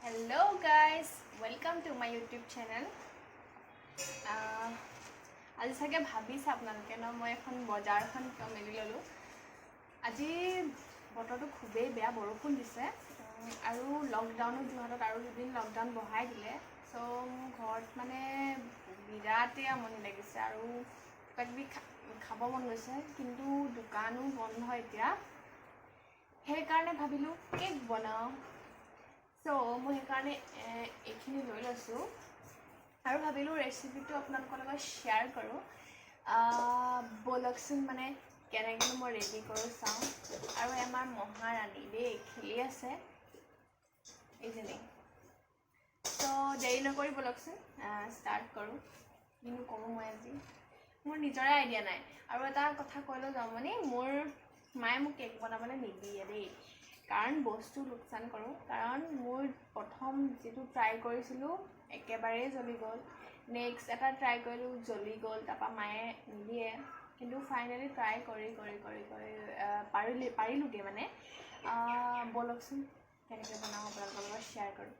Hello guys, welcome to my YouTube channel. আজি চাগে ভাবিছে আপোনালোকে ন মই এখন বজাৰখন মেলি ললো। আজি বতৰটো খুবেই বেয়া বৰষুণ দিছে আৰু লকডাউনৰ যোৰহাটত আৰু দুদিন লকডাউন বঢ়াই দিলে। সো ঘৰত মানে বিৰাটেই আমনি লাগিছে আৰু কিবাকিবি খাব মন গৈছে, কিন্তু দোকানো বন্ধ এতিয়া। সেইকাৰণে ভাবিলোঁ কেক বনাওঁ। সো মই সেইকাৰণে এইখিনি লৈ লৈছোঁ আৰু ভাবিলোঁ ৰেচিপিটো আপোনালোকৰ লগত শ্বেয়াৰ কৰোঁ। ব'লকচোন মানে কেনেকৈ মই ৰেডি কৰোঁ চাওঁ। আৰু আমাৰ মহাৰাণী দেই খেলি আছে এইজনী। সো দেৰি নকৰি ব'লকচোন ষ্টাৰ্ট কৰোঁ। কিনো কৰোঁ মই আজি, মোৰ নিজৰে আইডিয়া নাই। আৰু এটা কথা কৈ লৈ যাওঁ, মানে মোৰ মায়ে মোক কেক বনাবলৈ নিদিয়ে দেই, কাৰণ বস্তু লোকচান কৰোঁ। কাৰণ মোৰ প্ৰথম যিটো ট্ৰাই কৰিছিলোঁ একেবাৰেই জ্বলি গ'ল, নেক্সট এটা ট্ৰাই কৰিলোঁ জ্বলি গ'ল, তাৰপৰা মায়ে নিদিয়ে। কিন্তু ফাইনেলি ট্ৰাই কৰি পাৰিলোঁগৈ মানে। ব'লকচোন কেনেকৈ বনাওঁ আপোনালোকৰ লগত শ্বেয়াৰ কৰোঁ।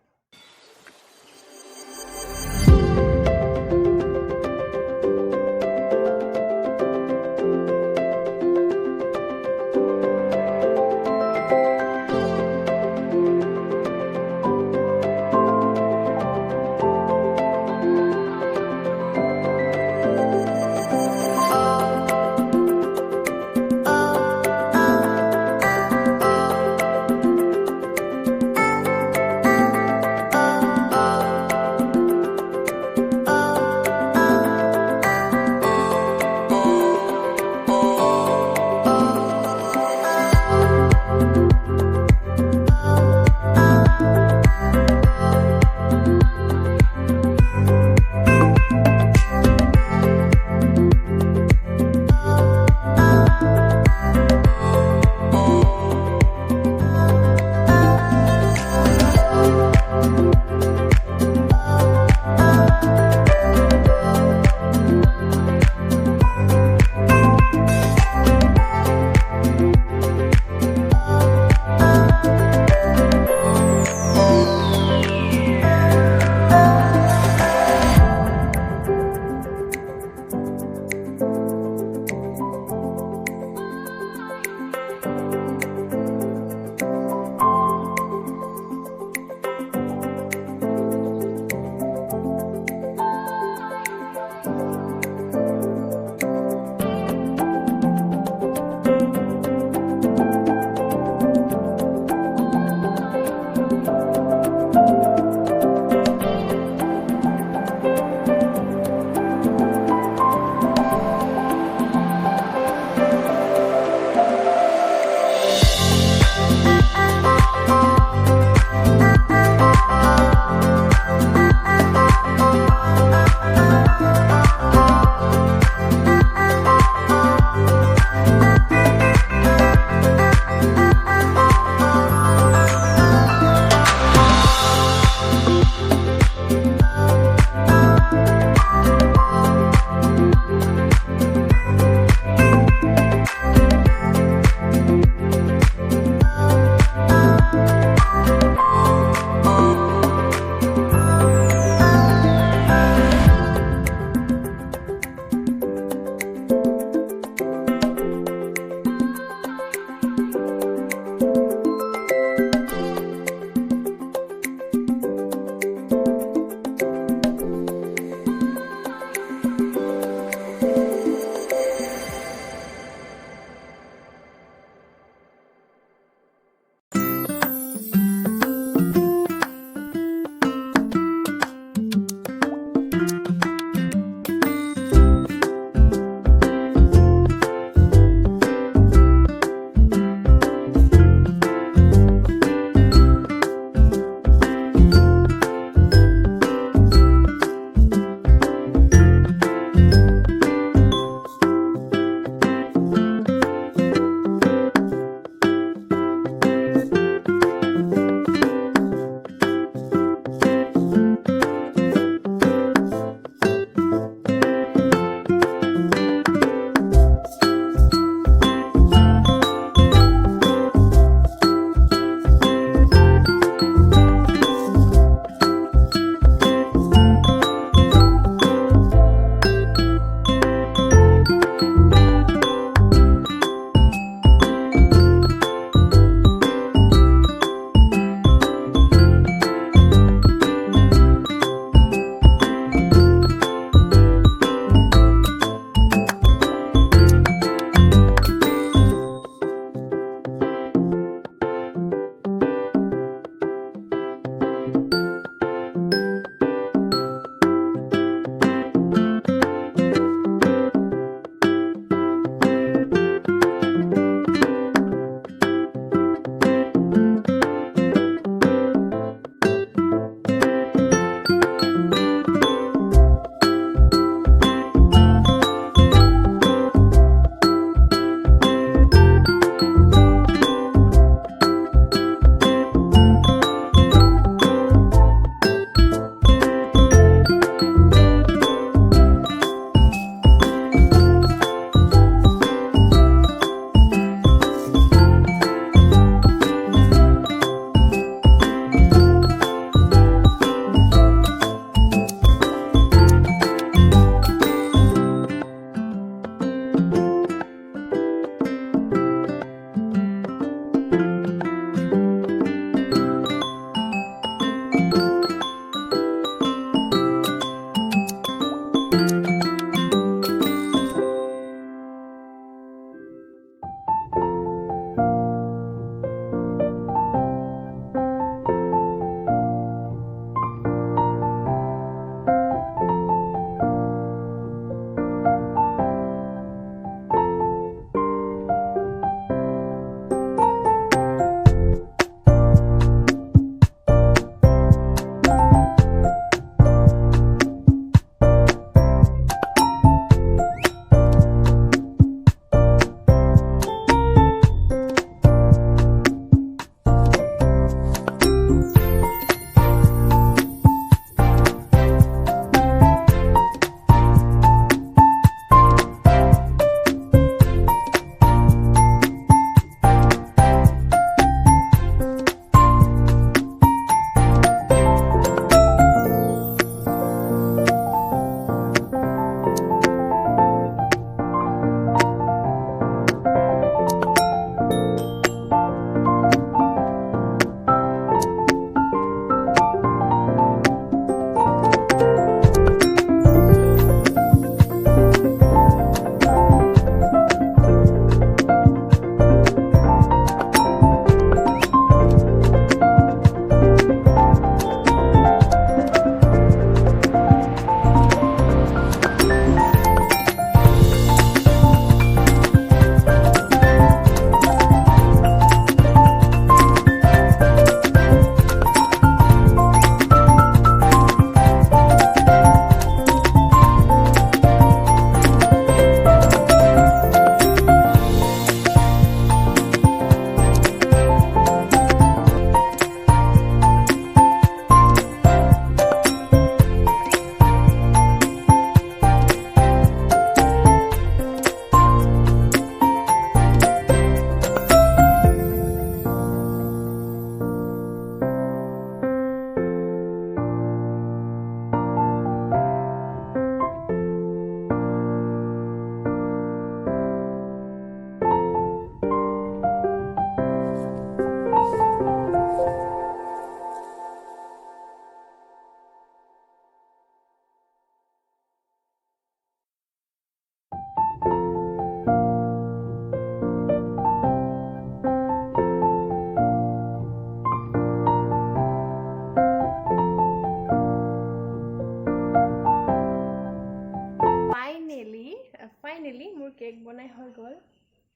হৈ গ'ল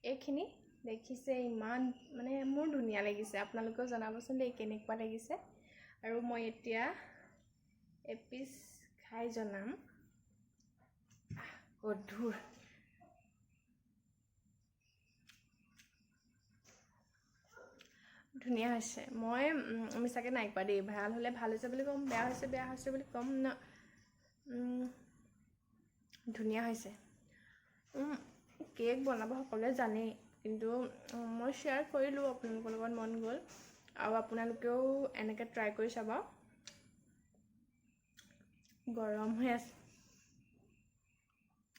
এইখিনি দেখিছে ইমান মানে মোৰ ধুনীয়া লাগিছে আপোনালোকেও জনাবচোন দেই কেনেকুৱা লাগিছে আৰু মই এতিয়া এপিচ খাই জনাম গধুৰ ধুনীয়া হৈছে মই মিছাকৈ নাই কোৱা দেই ভাল হ'লে ভাল হৈছে বুলি ক'ম বেয়া হৈছে বুলি ক'ম ন ধুনীয়া হৈছে কেক বনাব সকলোৱে জানেই কিন্তু মই শ্বেয়াৰ কৰিলোঁ আপোনালোকৰ লগত মন গ'ল আৰু আপোনালোকেও এনেকৈ ট্ৰাই কৰি চাব গৰম হৈ আছে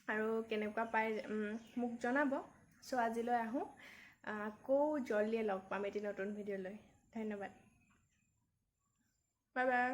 আৰু কেনেকুৱা পায় মোক জনাব চ' আজিলৈ আহোঁ আকৌ জল্দিয়ে লগ পাম এটি নতুন ভিডিঅ' লৈ ধন্যবাদ বাই বাই